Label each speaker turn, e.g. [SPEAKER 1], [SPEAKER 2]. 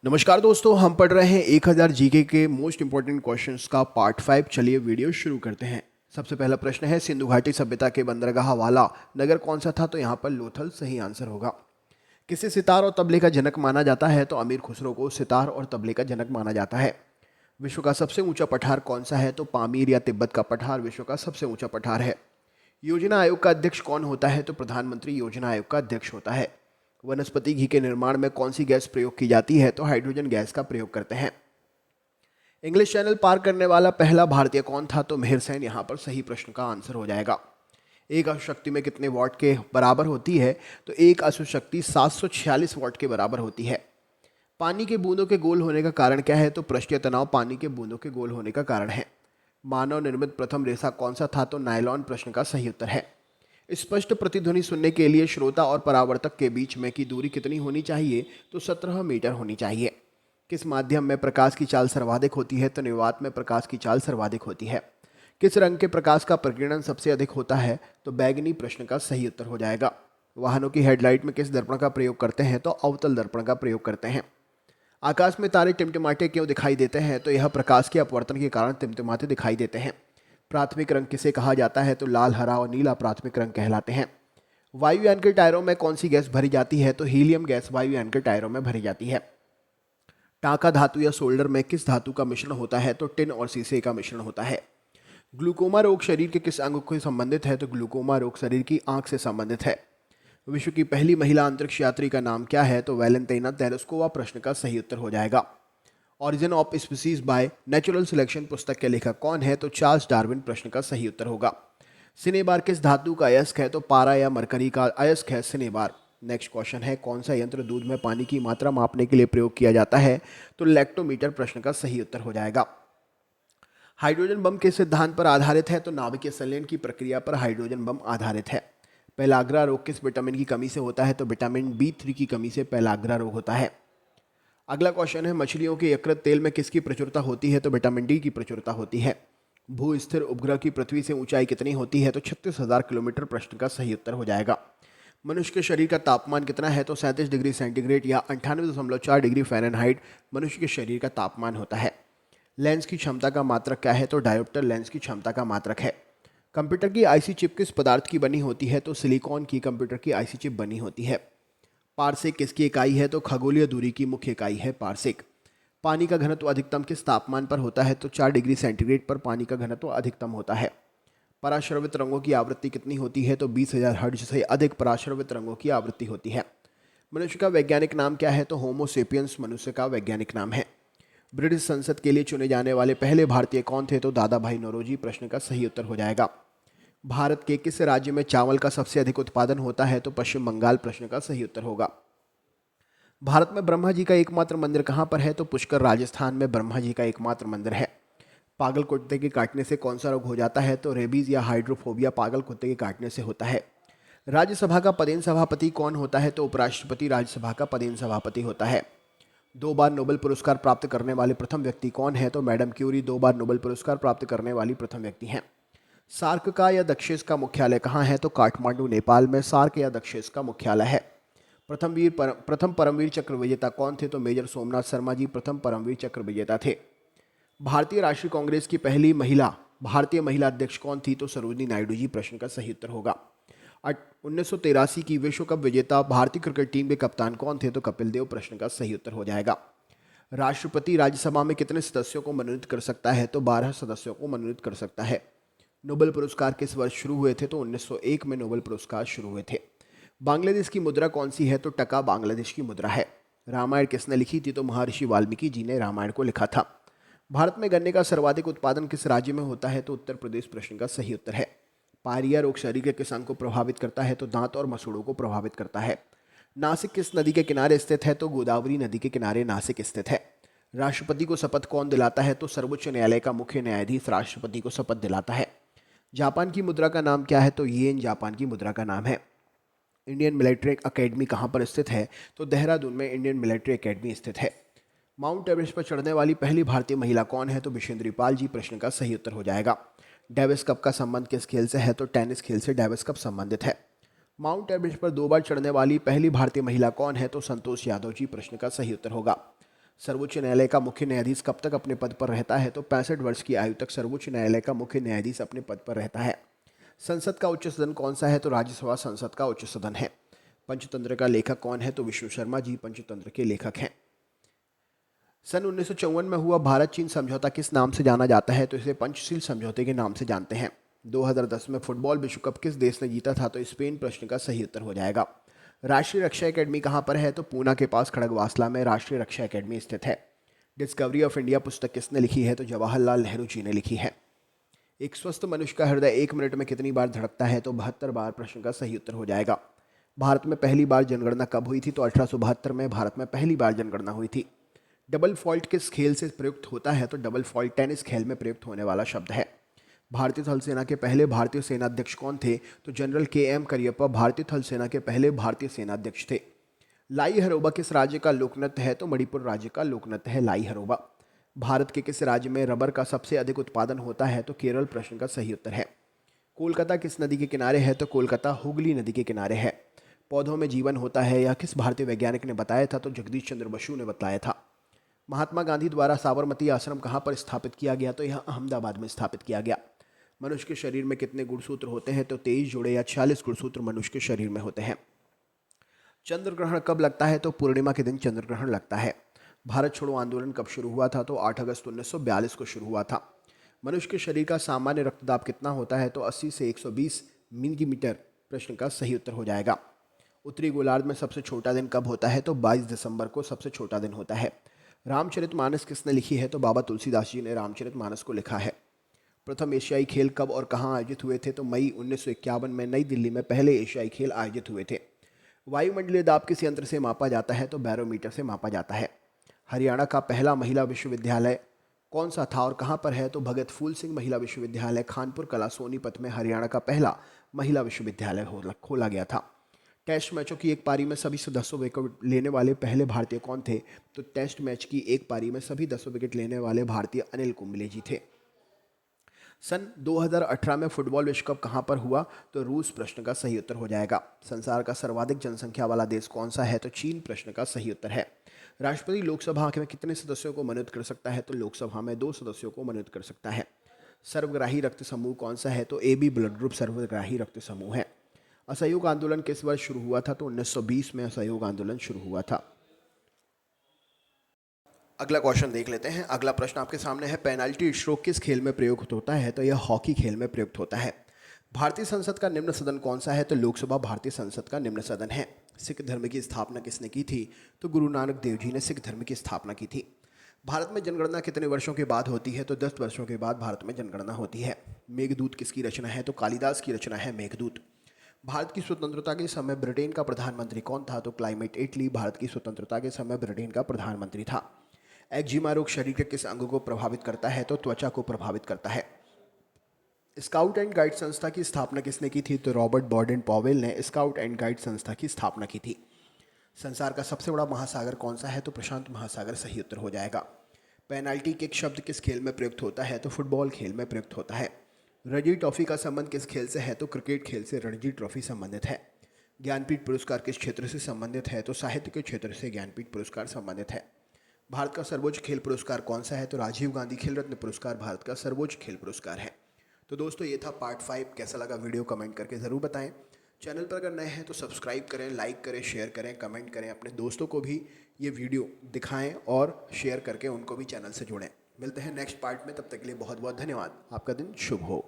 [SPEAKER 1] नमस्कार दोस्तों, हम पढ़ रहे हैं 1000 जीके के मोस्ट इंपॉर्टेंट क्वेश्चंस का पार्ट 5। चलिए वीडियो शुरू करते हैं। सबसे पहला प्रश्न है, सिंधु घाटी सभ्यता के बंदरगाह वाला नगर कौन सा था? तो यहाँ पर लोथल सही आंसर होगा। किसे सितार और तबले का जनक माना जाता है? तो अमीर खुसरो को सितार और तबले का जनक माना जाता है। विश्व का सबसे ऊंचा पठार कौन सा है? तो पामीर या तिब्बत का पठार विश्व का सबसे ऊंचा पठार है। योजना आयोग का अध्यक्ष कौन होता है? तो प्रधानमंत्री योजना आयोग का अध्यक्ष होता है। वनस्पति घी के निर्माण में कौन सी गैस प्रयोग की जाती है? तो हाइड्रोजन गैस का प्रयोग करते हैं। इंग्लिश चैनल पार करने वाला पहला भारतीय कौन था? तो मेहर सेन यहाँ पर सही प्रश्न का आंसर हो जाएगा। एक अणुशक्ति में कितने वॉट के बराबर होती है? तो एक अणुशक्ति 746 वॉट के बराबर होती है। पानी के बूंदों के गोल होने का कारण क्या है? तो पृष्ठीय तनाव पानी के बूंदों के गोल होने का कारण है। मानव निर्मित प्रथम रेशा कौन सा था? तो नायलॉन प्रश्न का सही उत्तर है। स्पष्ट प्रतिध्वनि सुनने के लिए श्रोता और परावर्तक के बीच में की दूरी कितनी होनी चाहिए? तो 17 मीटर होनी चाहिए। किस माध्यम में प्रकाश की चाल सर्वाधिक होती है? तो निर्वात में प्रकाश की चाल सर्वाधिक होती है। किस रंग के प्रकाश का प्रकीर्णन सबसे अधिक होता है? तो बैगनी प्रश्न का सही उत्तर हो जाएगा। वाहनों की हेडलाइट में किस दर्पण का प्रयोग करते हैं? तो अवतल दर्पण का प्रयोग करते हैं। आकाश में तारे टिमटिमाते क्यों दिखाई देते हैं? तो यह प्रकाश के अपवर्तन के कारण टिमटिमाते दिखाई देते हैं। प्राथमिक रंग किसे कहा जाता है? तो लाल, हरा और नीला प्राथमिक रंग कहलाते हैं। वायुयान के टायरों में कौन सी गैस भरी जाती है? तो हीलियम गैस वायुयान के टायरों में भरी जाती है। टांका धातु या सोल्डर में किस धातु का मिश्रण होता है? तो टिन और सीसे का मिश्रण होता है। ग्लूकोमा रोग शरीर के किस अंग से संबंधित है? तो ग्लूकोमा रोग शरीर की आंख से संबंधित है। विश्व की पहली महिला अंतरिक्ष यात्री का नाम क्या है? तो वैलेंटाइना तेरेस्कोवा प्रश्न का सही उत्तर हो जाएगा। Origin of species by natural selection पुस्तक के लेखक कौन है? तो चार्ल्स डार्विन प्रश्न का सही उत्तर होगा। सिनेबार किस धातु का अयस्क है? तो पारा या मरकरी का अयस्क है सिनेबार। नेक्स्ट क्वेश्चन है, कौन सा यंत्र दूध में पानी की मात्रा मापने के लिए प्रयोग किया जाता है? तो लैक्टोमीटर प्रश्न का सही उत्तर हो जाएगा। हाइड्रोजन बम के सिद्धांत पर आधारित है? तो नाभिकीय संलयन की प्रक्रिया पर हाइड्रोजन बम आधारित है। पेलाग्रा रोग किस विटामिन की कमी से होता है? तो विटामिन B3 की कमी से पेलाग्रा रोग होता है। अगला क्वेश्चन है, मछलियों के यकृत तेल में किसकी प्रचुरता होती है? तो विटामिन डी की प्रचुरता होती है। भू स्थिर उपग्रह की पृथ्वी से ऊंचाई कितनी होती है? तो 36,000 किलोमीटर प्रश्न का सही उत्तर हो जाएगा। मनुष्य के शरीर का तापमान कितना है? तो 37 डिग्री सेंटीग्रेड या 98.4 डिग्री फ़ारेनहाइट मनुष्य के शरीर का तापमान होता है। लेंस की क्षमता का मात्रक क्या है? तो डायोप्टर लेंस की क्षमता का मात्रक है। कंप्यूटर की आईसी चिप किस पदार्थ की बनी होती है? तो सिलिकॉन की कंप्यूटर की आईसी चिप बनी होती है। पारसेक किसकी इकाई है? तो खगोलीय दूरी की मुख्य इकाई है पारसेक। पानी का घनत्व अधिकतम किस तापमान पर होता है? तो 4 डिग्री सेंटीग्रेड पर पानी का घनत्व अधिकतम होता है। पराश्रवित रंगों की आवृत्ति कितनी होती है? तो 20,000 हर्ट्ज से अधिक पराश्रवित रंगों की आवृत्ति होती है। मनुष्य का वैज्ञानिक नाम क्या है? तो होमो सेपियंस मनुष्य का वैज्ञानिक नाम है। ब्रिटिश संसद के लिए चुने जाने वाले पहले भारतीय कौन थे? तो दादा भाई नौरोजी प्रश्न का सही उत्तर हो जाएगा। भारत के किस राज्य में चावल का सबसे अधिक उत्पादन होता है? तो पश्चिम बंगाल प्रश्न का सही उत्तर होगा। भारत में ब्रह्मा जी का एकमात्र मंदिर कहाँ पर है? तो पुष्कर राजस्थान में ब्रह्मा जी का एकमात्र मंदिर है। पागल कुत्ते के काटने से कौन सा रोग हो जाता है? तो रेबीज या हाइड्रोफोबिया पागल कुत्ते के काटने से होता है। राज्यसभा का पदेन सभापति कौन होता है? तो उपराष्ट्रपति राज्यसभा का पदेन सभापति होता है। 2 बार नोबेल पुरस्कार प्राप्त करने वाले प्रथम व्यक्ति कौन है? तो मैडम क्यूरी 2 बार नोबेल पुरस्कार प्राप्त करने वाली प्रथम व्यक्ति हैं। सार्क का या दक्षिण का मुख्यालय कहाँ है? तो काठमांडू नेपाल में सार्क या दक्षिण का मुख्यालय है। प्रथम परमवीर चक्र विजेता कौन थे? तो मेजर सोमनाथ शर्मा जी प्रथम परमवीर चक्र विजेता थे। भारतीय राष्ट्रीय कांग्रेस की पहली भारतीय महिला अध्यक्ष कौन थी? तो सरोजिनी नायडू जी प्रश्न का सही उत्तर होगा। 1983 की विश्व कप विजेता भारतीय क्रिकेट टीम के कप्तान कौन थे? तो कपिल देव प्रश्न का सही उत्तर हो जाएगा। राष्ट्रपति राज्यसभा में कितने सदस्यों को मनोनीत कर सकता है? तो 12 सदस्यों को मनोनीत कर सकता है। नोबेल पुरस्कार किस वर्ष शुरू हुए थे? तो 1901 में नोबेल पुरस्कार शुरू हुए थे। बांग्लादेश की मुद्रा कौन सी है? तो टका बांग्लादेश की मुद्रा है। रामायण किसने लिखी थी? तो महर्षि वाल्मीकि जी ने रामायण को लिखा था। भारत में गन्ने का सर्वाधिक उत्पादन किस राज्य में होता है? तो उत्तर प्रदेश प्रश्न का सही उत्तर है। पायरिया रोग शरीर के किस अंग को प्रभावित करता है? तो दांत और मसूड़ों को प्रभावित करता है। नासिक किस नदी के किनारे स्थित है? तो गोदावरी नदी के किनारे नासिक स्थित है। राष्ट्रपति को शपथ कौन दिलाता है? तो सर्वोच्च न्यायालय का मुख्य न्यायाधीश राष्ट्रपति को शपथ दिलाता है। जापान की मुद्रा का नाम क्या है? तो येन जापान की मुद्रा का नाम है। इंडियन मिलिट्री अकेडमी कहाँ पर स्थित है? तो देहरादून में इंडियन मिलिट्री अकेडमी स्थित है। माउंट एवरेस्ट पर चढ़ने वाली पहली भारतीय महिला कौन है? तो बिशेंद्री पाल जी प्रश्न का सही उत्तर हो जाएगा। डेविस कप का संबंध किस खेल से है? तो टेनिस खेल से डेविस कप संबंधित है। माउंट एवरेस्ट पर 2 बार चढ़ने वाली पहली भारतीय महिला कौन है? तो संतोष यादव जी प्रश्न का सही उत्तर होगा। सर्वोच्च न्यायालय का मुख्य न्यायाधीश कब तक अपने पद पर रहता है? तो 65 वर्ष की आयु तक सर्वोच्च न्यायालय का मुख्य न्यायाधीश अपने पद पर रहता है। संसद का उच्च सदन कौन सा है? तो राज्यसभा संसद का उच्च सदन है। पंचतंत्र का लेखक कौन है? तो विष्णु शर्मा जी पंचतंत्र के लेखक हैं। सन 1954 में हुआ भारत चीन समझौता किस नाम से जाना जाता है? तो इसे पंचशील समझौते के नाम से जानते हैं। 2010 में फुटबॉल विश्व कप किस देश ने जीता था? तो स्पेन प्रश्न का सही उत्तर हो जाएगा। राष्ट्रीय रक्षा एकेडमी कहाँ पर है? तो पूना के पास खड़गवासला में राष्ट्रीय रक्षा एकेडमी स्थित है। डिस्कवरी ऑफ इंडिया पुस्तक किसने लिखी है? तो जवाहरलाल नेहरू जी ने लिखी है। एक स्वस्थ मनुष्य का हृदय 1 मिनट में कितनी बार धड़कता है? तो 72 बार प्रश्न का सही उत्तर हो जाएगा। भारत में पहली बार जनगणना कब हुई थी? तो 1872 में भारत में पहली बार जनगणना हुई थी। डबल फॉल्ट किस खेल से प्रयुक्त होता है? तो डबल फॉल्ट टेनिस खेल में प्रयुक्त होने वाला शब्द है। भारतीय थल सेना के पहले भारतीय सेनाध्यक्ष कौन थे? तो जनरल के.एम. करियप्पा भारतीय थल सेना के पहले भारतीय सेनाध्यक्ष थे। लाई हरोबा किस राज्य का लोकनृत्य है? तो मणिपुर राज्य का लोकनृत्य है लाई हरोबा। भारत के किस राज्य में रबर का सबसे अधिक उत्पादन होता है? तो केरल प्रश्न का सही उत्तर है। कोलकाता किस नदी के किनारे है? तो कोलकाता हुगली नदी के किनारे है। पौधों में जीवन होता है यह किस भारतीय वैज्ञानिक ने बताया था? तो जगदीश चंद्र बसु ने बताया था। महात्मा गांधी द्वारा साबरमती आश्रम कहाँ पर स्थापित किया गया? तो यह अहमदाबाद में स्थापित किया गया। मनुष्य के शरीर में कितने गुणसूत्र होते हैं? तो 23 जोड़े या 46 गुणसूत्र मनुष्य के शरीर में होते हैं। चंद्र ग्रहण कब लगता है? तो पूर्णिमा के दिन चंद्र ग्रहण लगता है। भारत छोड़ो आंदोलन कब शुरू हुआ था? तो 8 अगस्त 1942 को शुरू हुआ था। मनुष्य के शरीर का सामान्य रक्तदाब कितना होता है? तो 80 से 120 मिलीमीटर प्रश्न का सही उत्तर हो जाएगा। उत्तरी गोलार्ध में सबसे छोटा दिन कब होता है? तो 22 दिसंबर को सबसे छोटा दिन होता है। रामचरितमानस किसने लिखी है? तो बाबा तुलसीदास जी ने रामचरितमानस को लिखा है। प्रथम एशियाई खेल कब और कहाँ आयोजित हुए थे? तो मई 1951 में नई दिल्ली में पहले एशियाई खेल आयोजित हुए थे। वायुमंडलीय दाब किस यंत्र से मापा जाता है? तो बैरोमीटर से मापा जाता है। हरियाणा का पहला महिला विश्वविद्यालय कौन सा था और कहाँ पर है? तो भगत फूल सिंह महिला विश्वविद्यालय खानपुर कला सोनीपत में हरियाणा का पहला महिला विश्वविद्यालय खोला गया था। टेस्ट मैचों की एक पारी में सभी 10 विकेट लेने वाले पहले भारतीय कौन थे? तो टेस्ट मैच की एक पारी में सभी 10 विकेट लेने वाले भारतीय अनिल कुंबले जी थे। सन 2018 में फुटबॉल विश्व कप कहाँ पर हुआ? तो रूस प्रश्न का सही उत्तर हो जाएगा। संसार का सर्वाधिक जनसंख्या वाला देश कौन सा है? तो चीन प्रश्न का सही उत्तर है। राष्ट्रपति लोकसभा में कितने सदस्यों को मनोनीत कर सकता है? तो लोकसभा में 2 सदस्यों को मनोनीत कर सकता है। सर्वग्राही रक्त समूह कौन सा है? तो AB ब्लड ग्रुप सर्वग्राही रक्त समूह है। असहयोग आंदोलन किस वर्ष शुरू हुआ था? तो 1920 में असहयोग आंदोलन शुरू हुआ था। अगला क्वेश्चन देख लेते हैं। अगला प्रश्न आपके सामने है, पेनाल्टी स्ट्रोक किस खेल में प्रयुक्त होता है? तो यह हॉकी खेल में प्रयुक्त होता है। भारतीय संसद का निम्न सदन कौन सा है? तो लोकसभा भारतीय संसद का निम्न सदन है। सिख धर्म की स्थापना किसने की थी? तो गुरु नानक देव जी ने सिख धर्म की स्थापना की थी। भारत में जनगणना कितने वर्षों के बाद होती है? तो 10 वर्षों के बाद भारत में जनगणना होती है। मेघदूत किसकी रचना है? तो कालिदास की रचना है मेघदूत। भारत की स्वतंत्रता के समय ब्रिटेन का प्रधानमंत्री कौन था? तो क्लाइमेट एटली भारत की स्वतंत्रता के समय ब्रिटेन का प्रधानमंत्री था। एक्जिमा रोग शरीर के किस अंग को प्रभावित करता है? तो त्वचा को प्रभावित करता है। स्काउट एंड गाइड संस्था की स्थापना किसने की थी? तो रॉबर्ट बॉर्डन पॉवेल ने स्काउट एंड गाइड संस्था की स्थापना की थी। संसार का सबसे बड़ा महासागर कौन सा है? तो प्रशांत महासागर सही उत्तर हो जाएगा। पेनाल्टी किक शब्द किस खेल में प्रयुक्त होता है? तो फुटबॉल खेल में प्रयुक्त होता है। रणजी ट्रॉफी का संबंध किस खेल से है? तो क्रिकेट खेल से रणजी ट्रॉफी संबंधित है। ज्ञानपीठ पुरस्कार किस क्षेत्र से संबंधित है? तो साहित्य के क्षेत्र से ज्ञानपीठ पुरस्कार संबंधित है। भारत का सर्वोच्च खेल पुरस्कार कौन सा है? तो राजीव गांधी खेल रत्न पुरस्कार भारत का सर्वोच्च खेल पुरस्कार है। तो दोस्तों ये था पार्ट 5। कैसा लगा वीडियो कमेंट करके ज़रूर बताएं। चैनल पर अगर नए हैं तो सब्सक्राइब करें, लाइक करें, शेयर करें, कमेंट करें। अपने दोस्तों को भी ये वीडियो दिखाएं और शेयर करके उनको भी चैनल से जोड़ें। मिलते हैं नेक्स्ट पार्ट में, तब तक के लिए बहुत बहुत धन्यवाद। आपका दिन शुभ हो।